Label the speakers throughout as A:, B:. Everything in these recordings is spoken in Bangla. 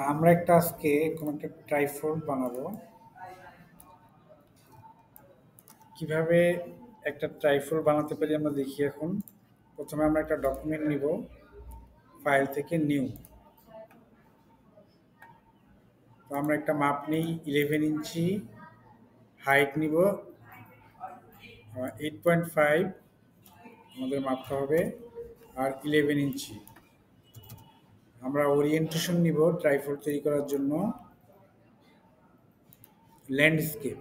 A: আমরা একটা আজকে কোনো একটা ট্রাইফোল্ড বানাবো। কিভাবে একটা ট্রাইফোল্ড বানাতে পারি আমরা দেখি এখন। প্রথমে আমরা একটা ডকুমেন্ট নিব, ফাইল থেকে নিউ। তো আমরা একটা মাপ নিই 11 ইঞ্চি, হাইট নিব 8.5 আমাদের মাপটা হবে, আর 11 ইঞ্চি। আমরা ওরিয়েন্টেশন নিব ট্রাইফোল্ড তৈরি করার জন্য ল্যান্ডস্কেপ।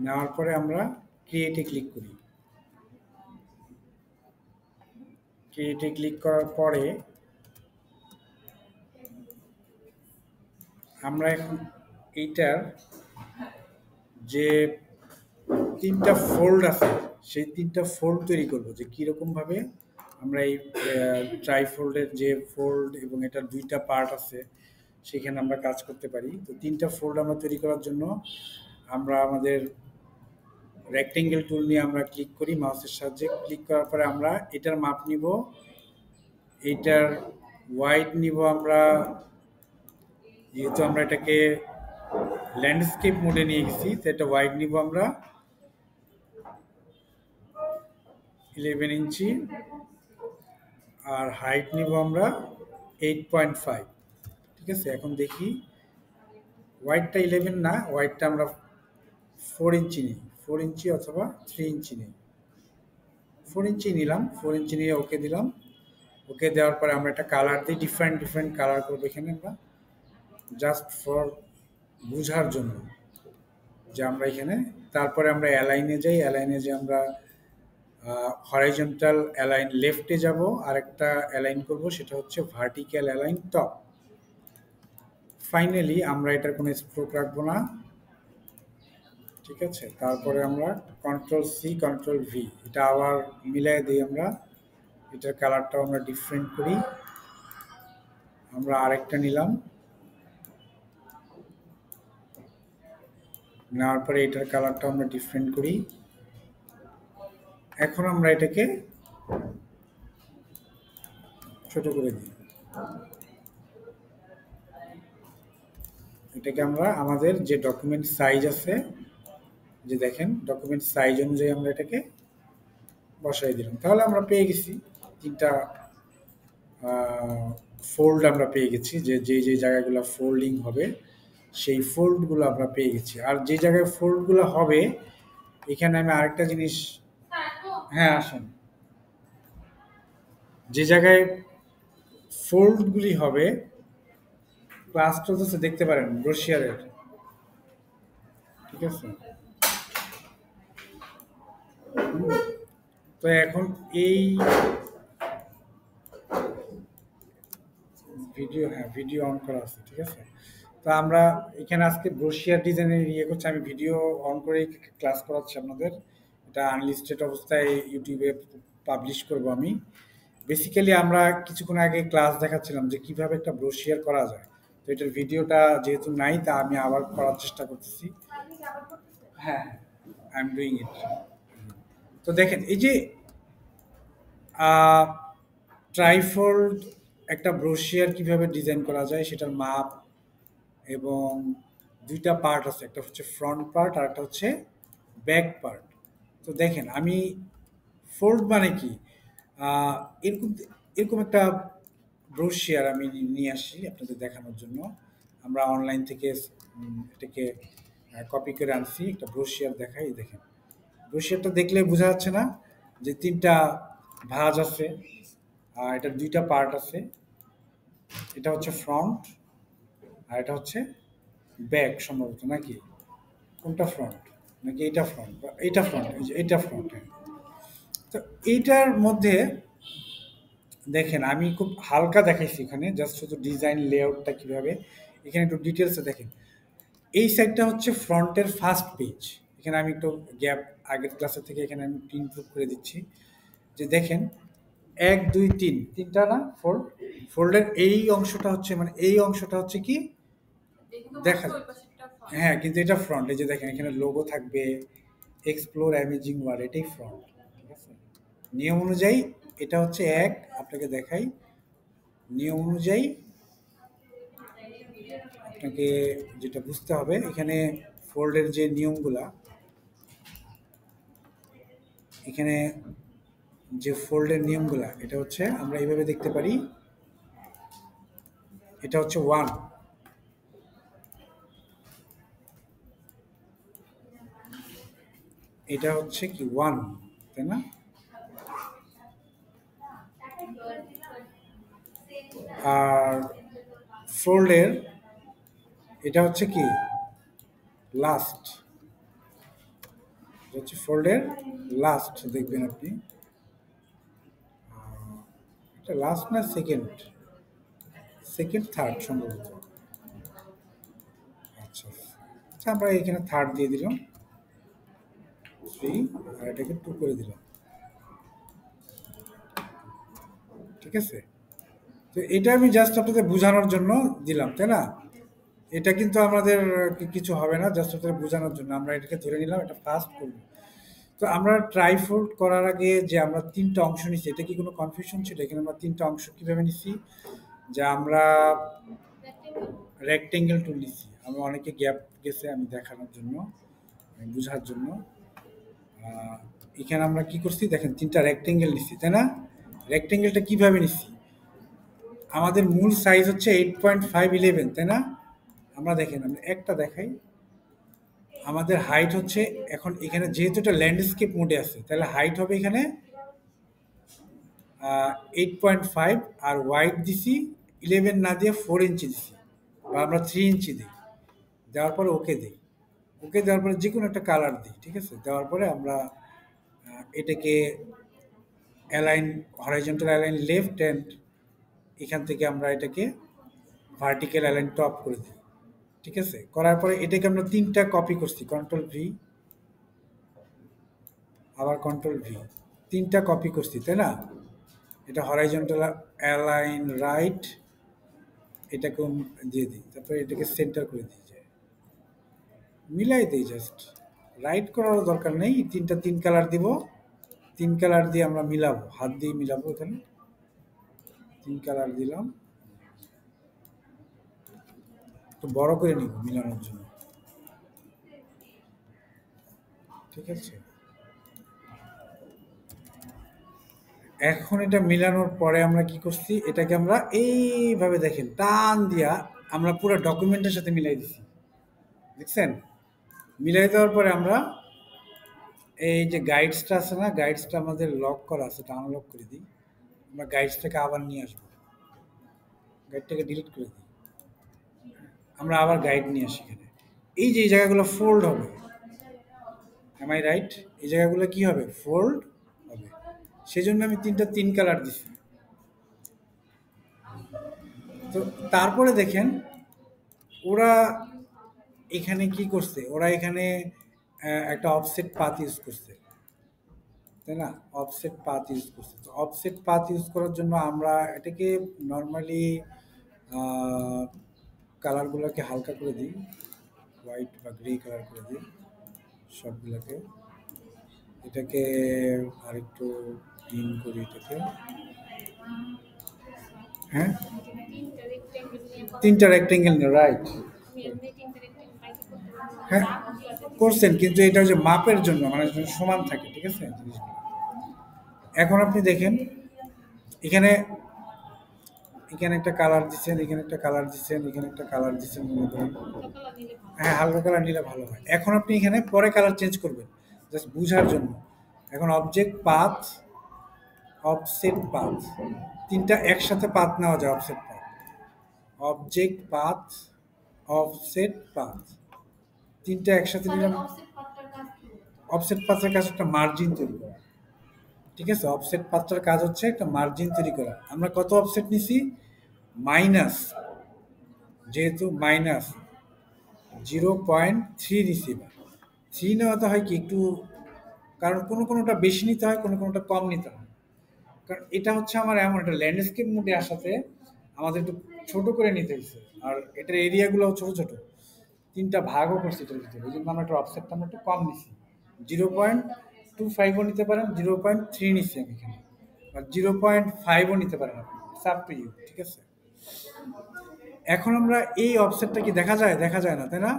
A: নেওয়ার পরে আমরা ক্রিয়েটে ক্লিক করি। ক্রিয়েটে ক্লিক করার পরে আমরা এখন এইটার যে তিনটা ফোল্ড আছে সেই তিনটা ফোল্ড তৈরি করব, যে কীরকমভাবে আমরা এই ট্রাইফোল্ডের যে ফোল্ড এবং এটার দুইটা পার্ট আছে সেখানে আমরা কাজ করতে পারি। তো তিনটা ফোল্ড আমরা তৈরি করার জন্য আমরা আমাদের রেক্টেঙ্গেল টুল নিয়ে আমরা ক্লিক করি মাউসের সাহায্যে। ক্লিক করার পরে আমরা এটার মাপ নিব, এইটার ওয়াইড নিব আমরা, যেহেতু আমরা এটাকে ল্যান্ডস্কেপ মোডে নিয়ে গেছি তো এটা ওয়াইড নিব আমরা 11 ইঞ্চি, আর হাইট নিব আমরা 8.5। ঠিক আছে, এখন দেখি ওয়াইডটা 11 না, ওয়াইডটা আমরা 4 ইঞ্চি নিই, 4 ইঞ্চি অথবা 3 ইঞ্চি নিই। 4 ইঞ্চি নিলাম, 4 ইঞ্চি নিয়ে ওকে দিলাম। ওকে দেওয়ার পরে আমরা একটা কালার দিই, ডিফারেন্ট ডিফারেন্ট কালার করবো এখানে আমরা, জাস্ট ফর বোঝার জন্য যে আমরা এখানে। তারপরে আমরা অ্যালাইনে যাই, অ্যালাইনে যে আমরা হরাইজন্টাল অ্যালাইন লেফটে যাব, আর একটা অ্যালাইন করব সেটা হচ্ছে ভার্টিক্যাল অ্যালাইন টপ। ফাইনালি আমরা এটার কোনো স্ট্রোক রাখবো না, ঠিক আছে। তারপরে আমরা কন্ট্রোল সি কন্ট্রোল ভি, এটা আবার মিলাই দিই আমরা, এটার কালারটাও আমরা ডিফারেন্ট করি। আমরা আরেকটা নিলাম, নেওয়ার পরে এটার কালারটা আমরা ডিফারেন্ট করি। এখন আমরা এটাকে ছোট করে দিই, এটাকে আমরা আমাদের যে ডকুমেন্ট সাইজ আছে, যে দেখেন ডকুমেন্ট সাইজ অনুযায়ী আমরা এটাকে বসাই দিলাম। তাহলে আমরা পেয়ে গেছি তিনটা ফোল্ড আমরা পেয়ে গেছি, যে যে যে জায়গাগুলো ফোল্ডিং হবে সেই ফোল্ডগুলো আমরা পেয়ে গেছি। আর যে জায়গায় ফোল্ডগুলো হবে এখানে আমি আরেকটা জিনিস, হ্যাঁ আসেন, যে জায়গায় ফোল্ডগুলি হবে ক্লাসটা হচ্ছে দেখতে পারেন ব্রোশিয়ারের, ঠিক আছে। তো এখন এই ভিডিও, হ্যাঁ ভিডিও অন করা আছে, ঠিক আছে। তো আমরা এখানে আজকে ব্রোশিয়ার ডিজাইনের ইয়ে করছি, আমি ভিডিও অন করেই ক্লাস করাচ্ছি আপনাদের। এটা আনলিস্টেড অবস্থায় ইউটিউবে পাবলিশ করব আমি। বেসিক্যালি আমরা কিছুক্ষণ আগে ক্লাস দেখাচ্ছিলাম যে কিভাবে একটা ব্রোশিয়ার করা যায়। তো এটার ভিডিওটা যেহেতু নাই তা আমি আবার করার চেষ্টা করতেছি। হ্যাঁ, আই এম ডুইং ইট। তো দেখেন এই যে ট্রাইফোল্ড একটা ব্রোশিয়ার কিভাবে ডিজাইন করা যায় সেটার মাপ, এবং দুইটা পার্ট আছে, একটা হচ্ছে ফ্রন্ট পার্ট আর একটা হচ্ছে ব্যাক পার্ট। তো দেখেন আমি ফোল্ড মানে কি, আহ, এরকম এরকম একটা ব্রোশিয়ার আমি নিয়ে আসি আপনাদের দেখানোর জন্য। আমরা অনলাইন থেকে এটাকে কপি করে আনছি, একটা ব্রোশিয়ার দেখাই। দেখেন ব্রোশিয়ারটা দেখলে বোঝা যাচ্ছে না যে তিনটা ভাঁজ আছে, আর এটার দুইটা পার্ট আছে, এটা হচ্ছে ফ্রন্ট আর এটা হচ্ছে ব্যাক সম্ভবত, নাকি কোনটা ফ্রন্ট, নাকি এইটা ফ্রন্ট, এইটা ফ্রন্ট, এই যে এইটা ফ্রন্ট। হ্যাঁ, তো এইটার মধ্যে দেখেন আমি খুব হালকা দেখাইছি এখানে, জাস্ট শুধু ডিজাইন লেআউটটা কীভাবে। এখানে একটু ডিটেলসে দেখেন, এই সাইডটা হচ্ছে ফ্রন্টের ফার্স্ট পেজ। এখানে আমি একটু গ্যাপ আগের ক্লাসের থেকে এখানে আমি ইমপ্রুভ করে দিচ্ছি, যে দেখেন 1 2 3 তিনটা না ফোল্ড, ফোল্ডের এই অংশটা হচ্ছে মানে এই অংশটা হচ্ছে কি দেখা, হ্যাঁ কিন্তু এটা ফ্রন্ট। এই যে দেখেন এখানে লোগো থাকবে, এক্সপ্লোর অ্যামেজিং ওয়ার্ড, এটাই ফ্রন্ট, ঠিক আছে। নিয়ম অনুযায়ী এটা হচ্ছে এক, আপনাকে দেখাই নিয়ম অনুযায়ী আপনাকে যেটা বুঝতে হবে এখানে ফোল্ডের যে নিয়মগুলা, এখানে যে ফোল্ডের নিয়মগুলা, এটা হচ্ছে আমরা এইভাবে দেখতে পারি। এটা হচ্ছে 1, এটা হচ্ছে কি 1, তাই না? আর ফোল্ডের এটা হচ্ছে কি লাস্ট, হচ্ছে ফোল্ডের লাস্ট। দেখবেন আপনি এটা লাস্ট না সেকেন্ড, সেকেন্ড থার্ড সম্ভবত। আচ্ছা আচ্ছা, আমরা এখানে থার্ড দিয়ে দিলাম 3, আর এটাকে 2 করে দিলাম, ঠিক আছে? তো এটা আমি জাস্ট আপনাদের বোঝানোর জন্য দিলাম, তাই না? এটা কিন্তু আমাদের কিছু হবে না, জাস্ট আপনাদের বোঝানোর জন্য আমরা এটাকে ধরে নিলাম, এটা ফার্স্ট করব। তো আমরা ট্রাইফোল্ড করার আগে যে আমরা 3টা অংশ নিচ্ছি, এটা কি কোনো কনফিউশন ছিল? এখানে আমরা 3টা অংশ কিভাবে নিচ্ছি, যে আমরা রেক্টেঙ্গেল টুল নিচ্ছি। আমি অনেকে গ্যাপ গেছে, আমি দেখানোর জন্য, আমি বোঝার জন্য আহ, এখানে আমরা কি করছি দেখেন, 3টা রেক্টেঙ্গেল নিচ্ছি, তাই না? রেক্টেঙ্গেলটা কিভাবে নিচ্ছি, আমাদের মূল সাইজ হচ্ছে 8.511, তাই না? আমরা দেখেন, আমরা একটা দেখাই, আমাদের হাইট হচ্ছে, এখন এখানে যেহেতু এটা ল্যান্ডস্কেপ মোডে আছে, তাহলে হাইট হবে এখানে 8.5, আর ওয়াইড দিছি 11 না দিয়ে 4 ইঞ্চি দিছি, বা আমরা 3 ইঞ্চি দিই। দেওয়ার পরে ওকে দিই, ওকে দেওয়ার পরে যে কোনো একটা কালার দিই, ঠিক আছে? দেওয়ার পরে আমরা এটাকে align, horizontal align left, and এখান থেকে আমরা এটাকে ভার্টিক্যাল অ্যালাইন টপ করে দিই, ঠিক আছে? করার পরে এটাকে আমরা 3টা কপি করছি, কন্ট্রোল ভি, আবার কন্ট্রোল ভি, 3টা কপি করছি, তাই না? এটা হরাইজন্টাল অ্যালাইন রাইট, এটাকে দিয়ে দিই, তারপরে এটাকে সেন্টার করে দিই, যায় মিলাই দিই, জাস্ট রাইট করারও দরকার নেই। 3 কালার দিব, 3 কালার দিয়ে আমরা মিলাবো, হাত দিয়ে মিলাবো। এখানে 3 কালার দিলাম, একটু বড় করে নিব মিলানোর জন্য, ঠিক আছে? এখন এটা মিলানোর পরে আমরা কি করছি, এটাকে আমরা এইভাবে দেখেন টান দিয়া আমরা পুরো ডকুমেন্টের সাথে মিলাই দিছি, দেখছেন? মিলাই দেওয়ার পরে আমরা এই যে গাইডসটা আছে না, গাইডসটা আমাদের লক করা আছে, এটা আনলক করে দিই। আমরা গাইডসটাকে আবার নিয়ে আসবো, গাইডটাকে ডিলিট করে দিই, আমরা আবার গাইড নিয়ে আসি এখানে। এই যে এই জায়গাগুলো ফোল্ড হবে, এম আই রাইট? এই জায়গাগুলো কি হবে, ফোল্ড হবে। সেজন্য আমি 3 কালার দিছি। তো তারপরে দেখেন ওরা এখানে কি করছে, ওরা এখানে একটা অফসেট পাথ ইউজ করছে, তাই না? অফসেট পাথ ইউজ করছে। তো অফসেট পাথ ইউজ করার জন্য আমরা এটাকে নর্মালি কালারগুলোকে হালকা করে দিই, হোয়াইট বা গ্রে কালার করে দিই সবগুলোকে। এটাকে আরেকটু ক্লিন করি এটাকে, হ্যাঁ 3টা রেক্টেঙ্গেল, রাইট? হ্যাঁ করছেন, কিন্তু এটা হচ্ছে মাপের জন্য, মানে যেন সমান থাকে, ঠিক আছে জিনিসগুলো। এখন আপনি দেখেন এখানে, এখানে একটা কালার দিচ্ছেন, এখানে একটা কালার দিচ্ছেন, এখানে একটা কালার দিচ্ছেন, মনে করেন হ্যাঁ হালকা কালার নিলে ভালো হয়। এখন আপনি এখানে পরে কালার চেঞ্জ করবেন, জাস্ট বুঝার জন্য। এখন অবজেক্ট পাথ, অফসেট পাথ, 3টা একসাথে পাথ নেওয়া যায়, offset path, object path, offset path, 3টা একসাথে নিলাম। অফসেট পাথের কাজ একটা মার্জিন তৈরি করা, ঠিক আছে? অফসেট পাথটার কাজ হচ্ছে একটা মার্জিন তৈরি করা। আমরা কত অফসেট নিছি, মাইনাস, যেহেতু মাইনাস 0.3 নিছি। 3 নেওয়াতে হয় কি একটু, কারণ কোনো কোনোটা বেশি নিতে হয়, কোনো কোনোটা কম নিতে হয়। কারণ এটা হচ্ছে আমার এমন একটা ল্যান্ডস্কেপ মোডে আসাতে আমাদের একটু ছোট করে নিতে হয়েছে, আর এটার এরিয়াগুলোও ছোট ছোট, 3টা ভাগও করছি এটার ভিতরে, এই জন্য আমরা একটু অফসেটটা আমরা একটু কম নিছি। 0.25ও নিতে পারেন, 0.3 নিচ্ছি আমি এখানে, আর 0.5ও নিতে পারেন আপনি, ইটস আপ টু ইউ, ঠিক আছে? এখন আমরা এই অফসেটটা কি দেখা যায়? দেখা যায় না, তাই না?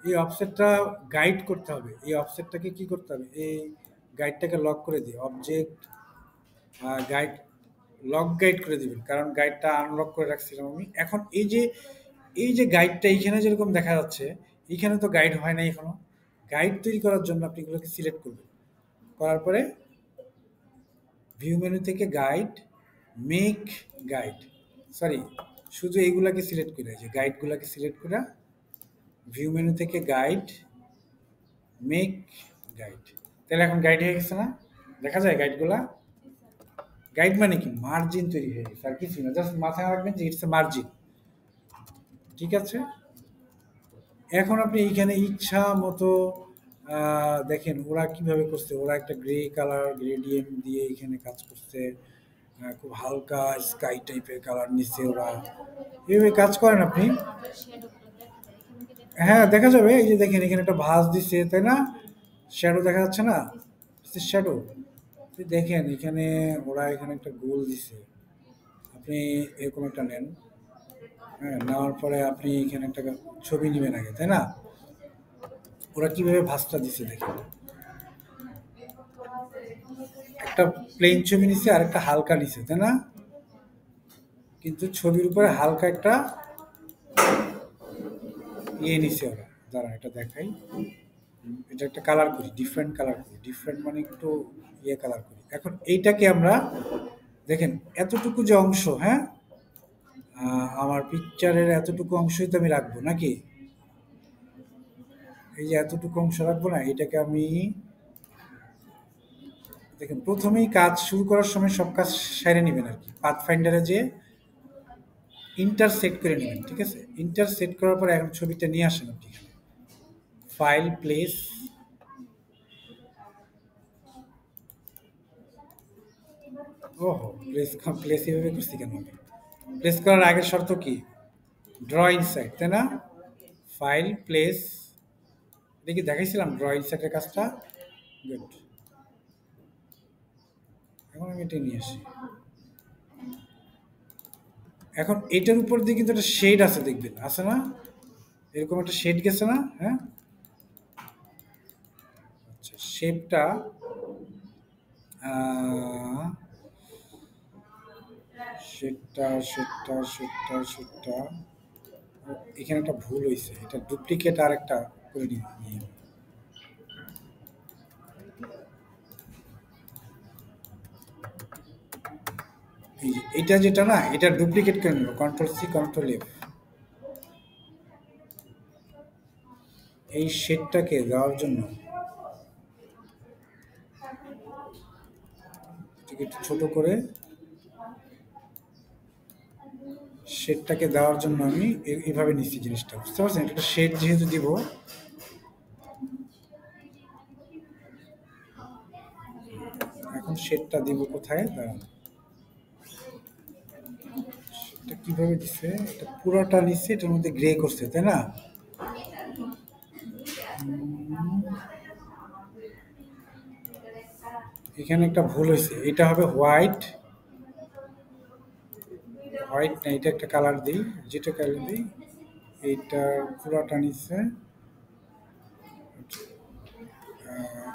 A: এই অফসেটটা গাইড করতে হবে। এই অফসেটটাকে কি করতে হবে? এই গাইডটাকে লক করে দিই। অবজেক্ট গাইড লক গাইড করে দিবেন। কারণ গাইডটা আনলক করে রাখছিলাম আমি। এখন এই যে গাইডটা এইখানে যেরকম দেখা যাচ্ছে, এইখানে তো গাইড হয় নাই এখনো। গাইড তৈরি করার জন্য আপনি এগুলোকে সিলেক্ট করবেন। করার পরে ভিউ মেনু থেকে গাইড, মেক গাইড, সরি, শুধু এইগুলাকে সিলেক্ট করে, যে গাইডগুলাকে সিলেক্ট করে ভিউ মেনু থেকে গাইড, মেক গাইড। তাহলে এখন গাইড হয়ে গেছে না? দেখা যায় গাইডগুলা? গাইড মানে কি? মার্জিন তৈরি হয়ে গেছে, আর কিছু না। জাস্ট মাথায় রাখবেন যে ইটস এ মার্জিন। ঠিক আছে? এখন আপনি এইখানে ইচ্ছা মতো দেখেন ওরা কিভাবে করছে। ওরা একটা গ্রে কালার গ্রেডিয়েন্ট দিয়ে এখানে কাজ করছে। খুব হালকা স্কাই টাইপের কালার নিচ্ছে ওরা। এভাবে কাজ করেন আপনি। হ্যাঁ, দেখা যাবে। এই যে দেখেন এখানে একটা ভাঁজ দিছে, তাই না? শ্যাডো দেখা যাচ্ছে না? শ্যাডো। দেখেন এখানে ওরা এখানে একটা গোল দিছে। আপনি এরকম একটা নেন। হ্যাঁ, নেওয়ার পরে আপনি এখানে একটা ছবি নেবেন আগে, তাই না? ওরা কিভাবে ভাঁজটা দিছে দেখেন। একটা প্লেন ছবি নিছে আর একটা হালকা নিছে, তাই না? কিন্তু ছবির উপরে হালকা একটা ইয়ে নিছে ওরা। দাঁড়ান এটা দেখাই। এটা একটা কালার করি, ডিফারেন্ট কালার করি। ডিফারেন্ট মানে একটু ইয়ে কালার করি। এখন এইটাকে আমরা দেখেন এতটুকু যে অংশ, হ্যাঁ, আমার পিকচারের এতটুকু অংশই তো আমি রাখবো নাকি? এই যে এতটুকু অংশ রাখবো না, এটাকে আমি দেখেন প্রথমেই কাজ শুরু করার সময় সব কাজ সেরে নেবেন আর কি। পাথ ফাইন্ডারে যে ইন্টারসেক্ট করে নেবেন, ঠিক আছে? ইন্টারসেক্ট করার পরে এখন ছবিটা নিয়ে আসেন আপনি এখানে। File, place. ওহো, প্লেস এভাবে করছি কেন আমি? প্লেস করার আগের শর্ত কি? ড্র ইনসাইড, তাই না? File, place. এটা কি দেখাইছিলাম ড্র ইনসাইডের কাজটা? গুড। এখন আমি এটা নিয়ে আসি। এখন এটার উপর দিয়ে কিন্তু একটা শেড আছে, দেখবেন আছে না? এরকম একটা শেড গেছে না? হ্যাঁ, আচ্ছা শেপটা শেডটা শেডটা শেডটা শেডটা এখানে একটা ভুল হয়েছে। এটা ডুপ্লিকেট আর একটা করে নিয়ে এটা যেটা না, এটা ডুপ্লিকেট করে নেব। Control C, control F. এই শেডটাকে দেওয়ার জন্য এটাকে একটু ছোট করে, শেডটাকে দেওয়ার জন্য আমি এইভাবে নিচ্ছি জিনিসটা, বুঝতে পারছেন? এটা শেড যেহেতু দিব, এখন শেডটা দিব কোথায়? দাঁড়ান, শেডটা কিভাবে দিচ্ছে? এটা পুরোটা নিচ্ছে, এটার মধ্যে গ্রে করছে, তাই না? এখানে একটা ভুল হয়েছে। এটা হবে হোয়াইট। হোয়াইট না, এটা একটা কালার দিই, যেটা কালার দিই এইটা পুরোটা নিচ্ছে।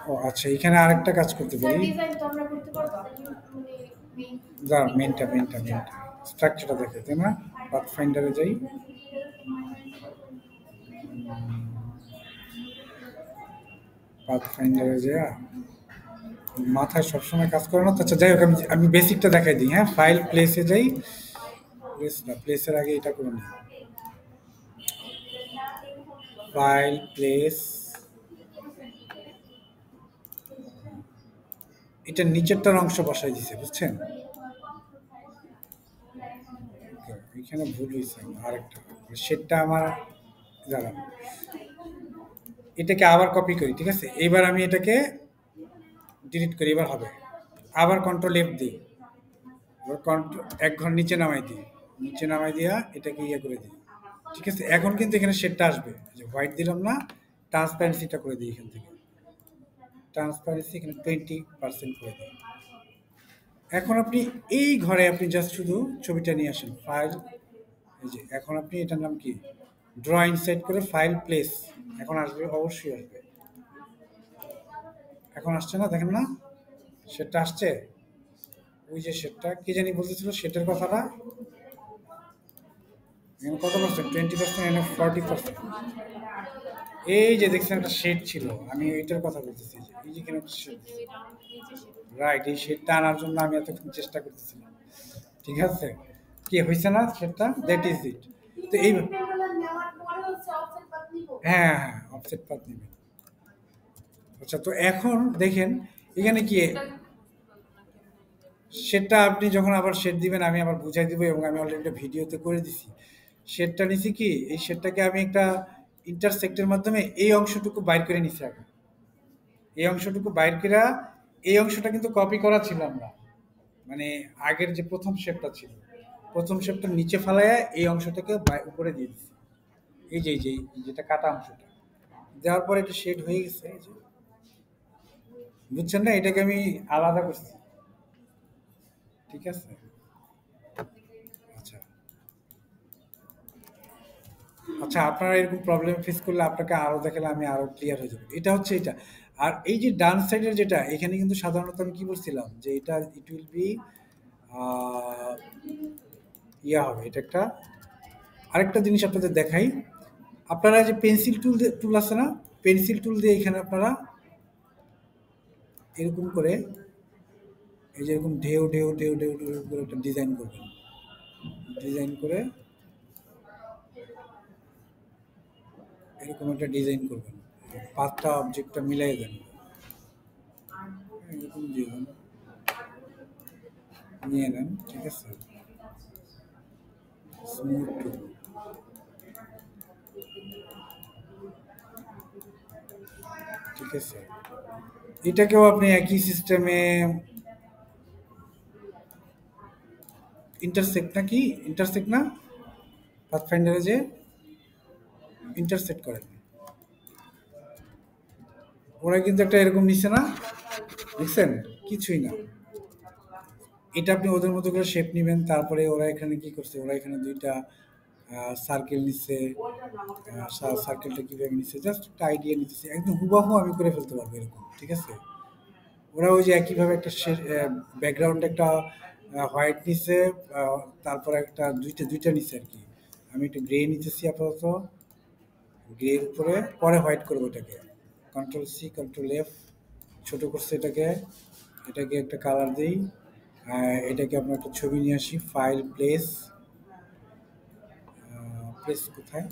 A: ও আচ্ছা, এখানে আরেকটা কাজ করতে পারি। দাঁড়ান, মেনটা স্ট্রাকচারটা দেখে, তাই না? পাথ ফাইন্ডারে যাই। পাথ ফাইন্ডারে যা, মাথায় সবসময় কাজ করে না তো। আচ্ছা যাই হোক, আমি আমি বেসিকটা দেখাই দিই। হ্যাঁ, ফাইল, প্লেসে যাই। প্লেস না, প্লেসের আগে এটা করে নিই। File, place. এটা নিচেরটার অংশ বসাই দিছে, বুঝছেন? এখানে ভুল হয়েছে আরেকটা। সেটটা আমার, দাঁড়ান, এটাকে আবার কপি করি, ঠিক আছে? এবার আমি এটাকে ডিলিট করি, এবার হবে। আবার কন্ট্রোল এফ দিই। এবার কন্ট্রোল এক ঘর নিচে নামাই দিই। নিচে নামাই দিয়া এটাকে ইয়ে করে দিই, ঠিক আছে? এখন কিন্তু এখানে শেডটা আসবে। যে হোয়াইট দিলাম না, ট্রান্সপারেন্সিটা করে দিই এখান থেকে। ট্রান্সপারেন্সি এখানে 20% করে দিই। এখন আপনি এই ঘরে আপনি জাস্ট শুধু ছবিটা নিয়ে আসেন। ফাইল, এই যে এখন আপনি এটার নাম কি, ড্রয়িং সেট করে ফাইল প্লেস, এখন আসবে, অবশ্যই আসবে। এখন আসছে না, দেখেন না সেটটা আসছে, ওই যে সেটটা কি জানি বলতেছিল সেটের কথাটা, এখানে কত পার্সেন্ট, 20%, এখানে 40%। এই যে দেখছেন একটা শেড ছিল, আমি এইটার কথা বলতেছি, যে এই যে এখানে একটা শেড, রাইট, এই শেডটা আনার জন্য আমি এতক্ষণ চেষ্টা করতেছিলাম। ঠিক আছে, কি হয়েছে না শেডটা, দ্যাট ইজ ইট। তো এই, হ্যাঁ হ্যাঁ, অফসেট পাত নেবেন। আচ্ছা, তো এখন দেখেন এখানে কি, শেডটা আপনি যখন আবার শেড দিবেন আমি আবার বুঝাই দিব, এবং আমি অলরেডি একটা ভিডিওতে করে দিছি। শেডটা নিছি কি, এই শেডটাকে আমি একটা ইন্টারসেক্টের মাধ্যমে এই অংশটুকু বাইর করে নিছি আগে। এই অংশটুকু বাইর করা, এই অংশটা কিন্তু কপি করা ছিল আমরা, মানে আগের যে প্রথম শেপটা ছিল, প্রথম শেপটা নিচে ফালাইয়া এই অংশটাকে উপরে দিয়ে দিচ্ছি। এই যে যেটা কাটা অংশটা দেওয়ার পরে একটা শেড হয়ে গেছে, এই যে বুঝছেন না, এটাকে আমি আলাদা করছি। ঠিক আছে, আচ্ছা আচ্ছা, আপনারা এরকম প্রবলেম ফেস করলে আপনাকে আরো দেখালে আমি আরো ক্লিয়ার হয়ে যাবে। এটা হচ্ছে এটা। আর এই যে ডান সাইডের যেটা, এখানে কিন্তু সাধারণত আমি কি বলছিলাম, যে এটা ইট উইল বি ইয়া হবে, এটা একটা, আরেকটা জিনিস আপনাদের দেখাই। আপনারা যে পেন্সিল টুল টুল আছে না, পেন্সিল টুল দিয়ে এখানে আপনারা এরকম করে, এই যে এরকম ঢেউ ঢেউ ঢেউ ঢেউ ঢেউ করে একটা ডিজাইন করবেন, ডিজাইন করে এরকম একটা ডিজাইন করবেন, পাঁচটা অবজেক্টটা মিলাই দেন, এরকম দিয়ে দেন, নিয়ে নেন। ঠিক আছে, স্মুথ টুল, ঠিক আছে, এটাকেও আপনি একই সিস্টেমে ইন্টারসেক্ট, নাকি ইন্টারসেক্ট না, পাথফাইন্ডারে যে ইন্টারসেক্ট করেন, ওরা কিন্তু একটা এরকম নিচ্ছে না, দেখছেন, কিছুই না। এটা আপনি ওদের মতো করে শেপ নেবেন, তারপরে ওরা এখানে কি করছে, ওরা এখানে দুইটা সার্কেল নিচ্ছে, সার্কেলটা কিভাবে নিচ্ছে জাস্ট একটা আইডিয়া নিতেছে, একদম হুবাহু আমি করে ফেলতে পারবো এরকম। ঠিক আছে, ওরা ওই যে একইভাবে একটা ব্যাকগ্রাউন্ড একটা হোয়াইট নিচ্ছে, তারপরে একটা দুইটা দুইটা নিচ্ছে আর কি। আমি একটু গ্রে নিতেছি আপাতত, গ্রের উপরে পরে হোয়াইট করবো এটাকে, কন্ট্রোল সি কন্ট্রোল এফ, ছোট করছে এটাকে, এটাকে একটা কালার দিই, এটাকে আপনার একটা ছবি নিয়ে আসি, ফাইল প্লেস, প্লেস কোথায়,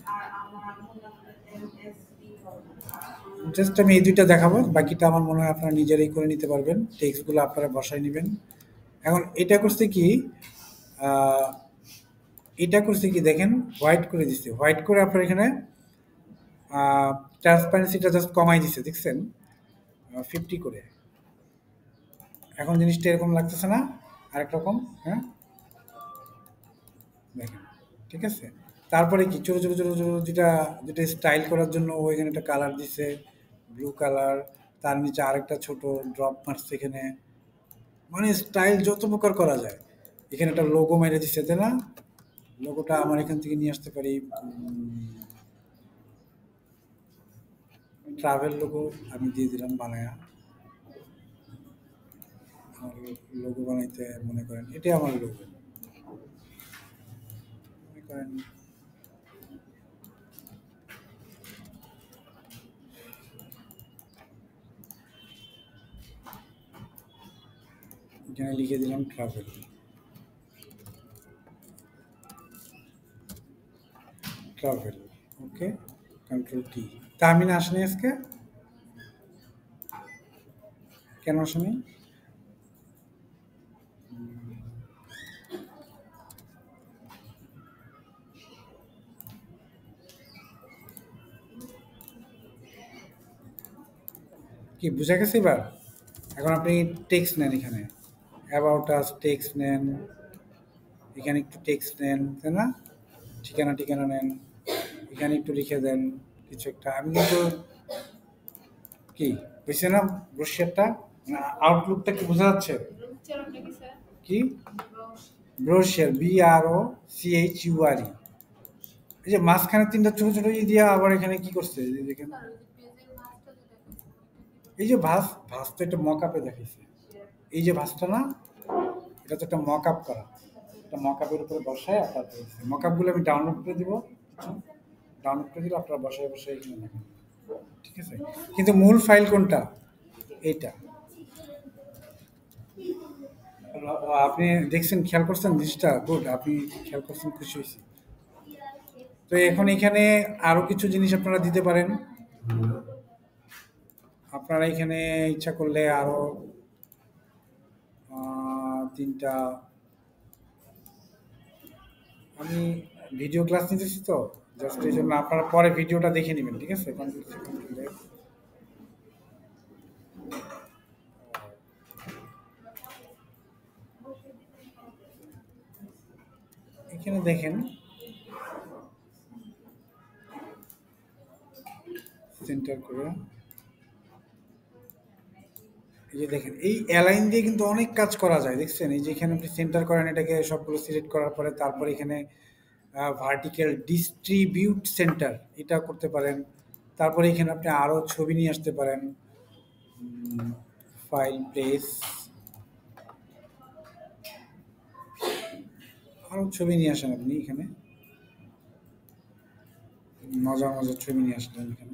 A: জাস্ট আমি এই দুইটা দেখাবো, বাকিটা আমার মনে হয় আপনারা নিজেরাই করে নিতে পারবেন, টেক্সটগুলো আপনারা বসাই নেবেন। এখন এটা করছে কি, আহ, এটা করছে কি দেখেন, হোয়াইট করে দিচ্ছে, হোয়াইট করে আপনার এখানে ট্রান্সপারেন্সিটা জাস্ট কমাই দিচ্ছে, দেখছেন, 50 করে। এখন জিনিসটা এরকম লাগতেছে না, আরেক রকম, হ্যাঁ, দেখেন, ঠিক আছে। তারপরে কি ছোটো ছোটো ছোটো ছোটো যেটা, যেটা স্টাইল করার জন্য ও এখানে একটা কালার দিছে, ব্লু কালার, তার নিচে আরেকটা ছোট ড্রপ মারছে এখানে, মানে স্টাইল যত প্রকার করা যায়। এখানে একটা লোগো মেরে দিচ্ছে, তাই না, লোগোটা আমার এখান থেকে নিয়ে আসতে পারি, ট্রাভেল লোগো আমি দিয়ে দিলাম বানায়া, আমার লোগো বানাইতে মনে করেন এটাই আমার লোগো, মনে করেন এখানে লিখে দিলাম ট্রাভেল, ট্রাভেল, ওকে, কন্ট্রোল টি। তাহমিনা আসেনি আজকে, কেন আসেনি, কি বুঝা গেছে এবার? এখন আপনি টেক্সট নেন, এখানে অ্যাবাউট আস টেক্সট নেন, এখানে একটু টেক্সট নেন, তাই না, ঠিকানা ঠিকানা নেন, এখানে একটু লিখে দেন কিছু একটা। আমি কিন্তু কি বুঝছে না, ব্রোশিয়ারটা, আউটলুকটা কি বোঝা যাচ্ছে, কি ব্রোশিয়ার, BROCHURE, এই যে মাঝখানে তিনটা ছোট ছোট দিয়া আবার এখানে কি করছে এই যে দেখেন, এই যে ভাঁজ তো এটা মক আপে দেখাইছে, এই যে ভাঁজটা না, এটা তো একটা মক আপ করা, একটা মক আপের উপরে বসায় তারপরে মক আপগুলো আমি ডাউনলোড করে দিব, ডাউনলোড করে দিলে আপনারা বসায় বসায় এখানে দেখেন, ঠিক আছে? কিন্তু মূল ফাইল কোনটা? এইটা। আপনি দেখছেন, খেয়াল করছেন জিনিসটা? গুড, আপনি খেয়াল করছেন, খুশি হয়েছি। তো এখন এখানে আরো কিছু জিনিস আপনারা দিতে পারেন। আপনারা এখানে ইচ্ছা করলে আরো তিনটা, আমি ভিডিও ক্লাস নিতেছি তো, জাস্ট এই জন্য আপনারা পরে ভিডিওটা দেখে নেবেন, ঠিক আছে? এখানে দেখেন সেন্টার করে, এই যে দেখেন এই অ্যালাইন দিয়ে কিন্তু অনেক কাজ করা যায়, দেখছেন? এই যে এখানে আপনি সেন্টার করেন, এটাকে সবগুলো সিলেক্ট করার পরে তারপর এখানে ভার্টিক্যাল ডিস্ট্রিবিউট সেন্টার এটা করতে পারেন। তারপরে এখানে আপনি আরো ছবি নিয়ে আসতে পারেন, ফাইল প্লেস, আরো ছবি নিয়ে আসেন আপনি এখানে, মজার মজার ছবি নিয়ে আসলেন এখানে।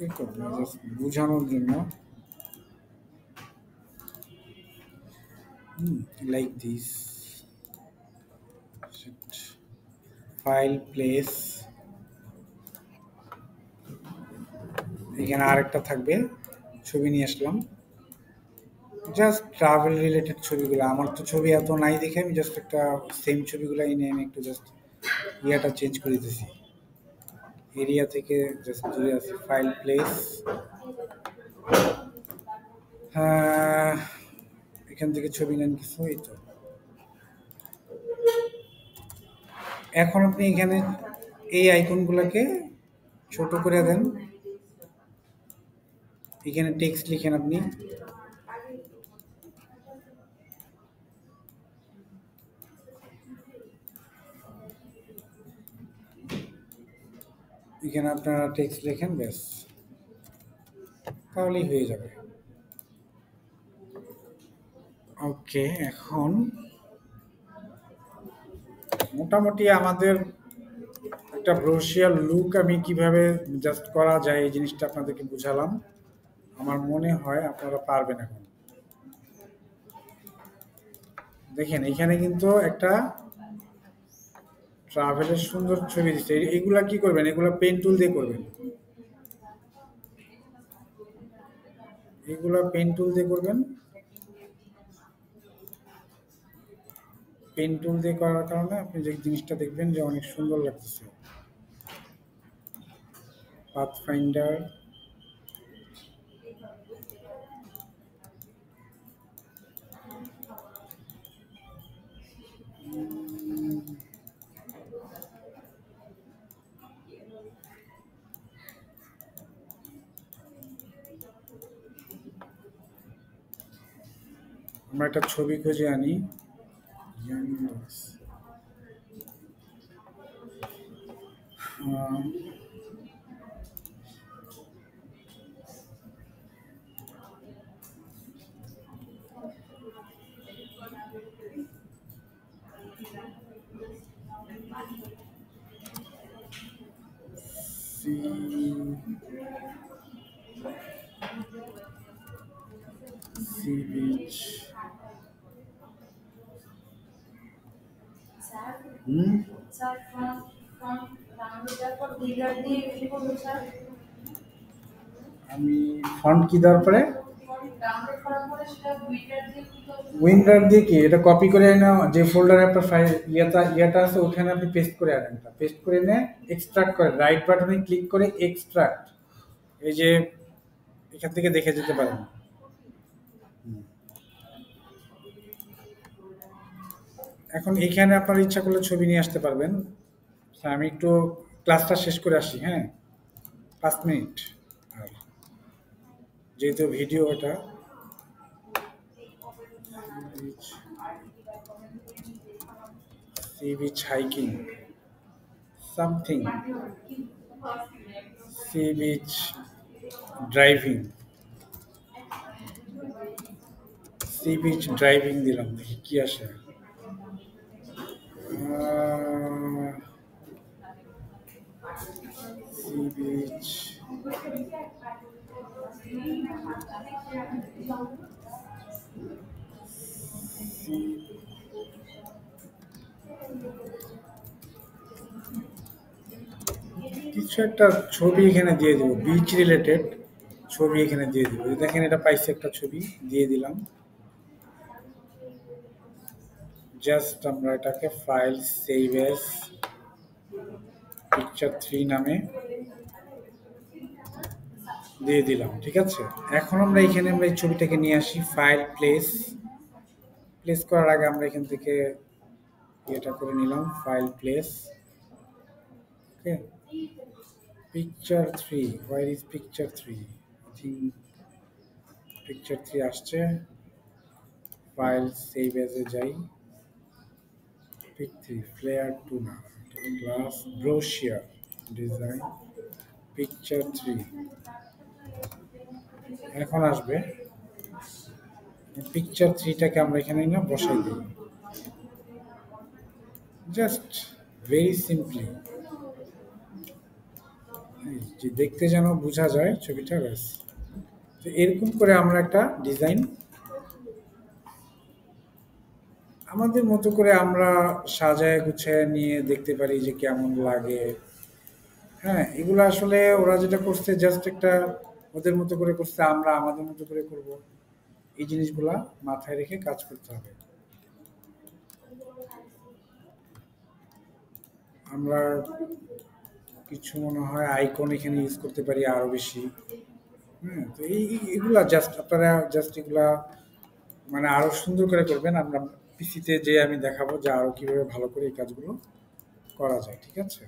A: এই করবেন জাস্ট বোঝানোর জন্য, লাইক দিস, ফাইল প্লেস, এখানে আরেকটা থাকবে, ছবি নিয়ে আসলাম, জাস্ট ট্রাভেল রিলেটেড ছবিগুলো। আমার তো ছবি এত নাই দেখে আমি জাস্ট একটা সেম ছবিগুলো এনে আমি একটু জাস্ট ইয়াটা চেঞ্জ করে দিতেছি, এরিয়া থেকে জাস্ট দূরে আছে, ফাইল প্লেস, এখান থেকে ছবি নেন কিছু, এই তো। এখন আপনি এখানে এই আইকনগুলোকে ছোট করে দেন, এখানে টেক্সট লিখেন আপনি, এখানে আপনারা টেক্সট লেখেন, ব্যাস, তাহলেই হয়ে যাবে। ওকে, এখন মোটামুটি আমাদের একটা ব্রোশিয়ার লুক আমি কিভাবে জাস্ট করা যায় এই জিনিসটা আপনাদেরকে বুঝালাম। আমার মনে হয় আপনারা পারবেন। এখন দেখেন এখানে কিন্তু একটা ট্রাভেলের সুন্দর ছবি দিচ্ছে। এগুলা কি করবেন? এগুলা পেন টুল দিয়ে করবেন, এগুলা পেন টুল দিয়ে করবেন। পেন টুল দিয়ে করার কারণে আপনি যে জিনিসটা দেখবেন যে অনেক সুন্দর লাগতেছে। পাথ ফাইন্ডার, আমরা একটা ছবি খুঁজে আনি, ইয়াং ডগস। সি সি বিচ, হুম, আমি ফন্ট কি দেওয়ার পরে উইন্ডার দিয়ে কি এটা কপি করে এনে যে ফোল্ডারে আপনার ফাইল ইয়েটা আছে ওখানে আপনি পেস্ট করে আনেন, পেস্ট করে এনে এক্সট্রাক্ট করে রাইট বাটনে ক্লিক করে এক্সট্রাক্ট, এই যে এখান থেকে দেখে যেতে পারেন। এখন এখানে আপনার ইচ্ছা করলে ছবি নিয়ে আসতে পারবেন। আচ্ছা, আমি একটু ক্লাসটা শেষ করে আসি, হ্যাঁ, 5 মিনিট, আর যেহেতু ভিডিও এটা beach, sea beach hiking, something, sea beach driving, sea beach driving দিলাম দেখি কি আসে sea beach sea, কিছু একটা ছবি এখানে দিয়ে দিব বিচ রিলেটেড ছবি এখানে দিয়ে দিব এই দেখেন এটা পাইছি একটা ছবি দিয়ে দিলাম জাস্ট আমরা এটাকে ফাইল সেভ এস পিকচার 3 নামে দিয়ে দিলাম ঠিক আছে এখন আমরা এখানে আমরা এই ছবিটাকে নিয়ে আসি ফাইল প্লেস প্লেস করার আগে আমরা এখান থেকে এটা করে নিলাম file place okay picture 3 where is picture 3 I think picture 3 আসছে ফাইল সেভ এস এ যাই পিক 3 ফ্লেয়ার 2 না গ্লাস ব্রোশিয়ার ডিজাইন পিকচার 3 এখন আসবে পিকচার 3টাকে আমরা এখানে না বসাই দিই জাস্ট ভেরি সিম্পলি যে দেখতে যেন বোঝা যায় ছবিটা ব্যাস তো এরকম করে আমরা একটা ডিজাইন আমাদের মতো করে আমরা সাজায় গুছায় নিয়ে দেখতে পারি যে কেমন লাগে হ্যাঁ এগুলো আসলে ওরা যেটা করছে জাস্ট একটা ওদের মতো করে করছে আমরা আমাদের মতো করে করব এই জিনিসগুলা মাথায় রেখে কাজ করতে হবে আমরা কিছু মনে হয় আইকন এখানে ইউজ করতে পারি আরো বেশি হ্যাঁ তো এগুলা জাস্ট আপনারা জাস্ট এগুলা মানে আরো সুন্দর করে করবেন আমরা পিসিতে যে আমি দেখাবো যে আরো কিভাবে ভালো করে এই কাজগুলো করা যায় ঠিক আছে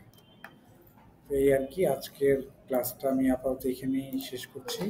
A: তো এই আর কি আজকের ক্লাসটা আমি আপাতত এখানেই শেষ করছি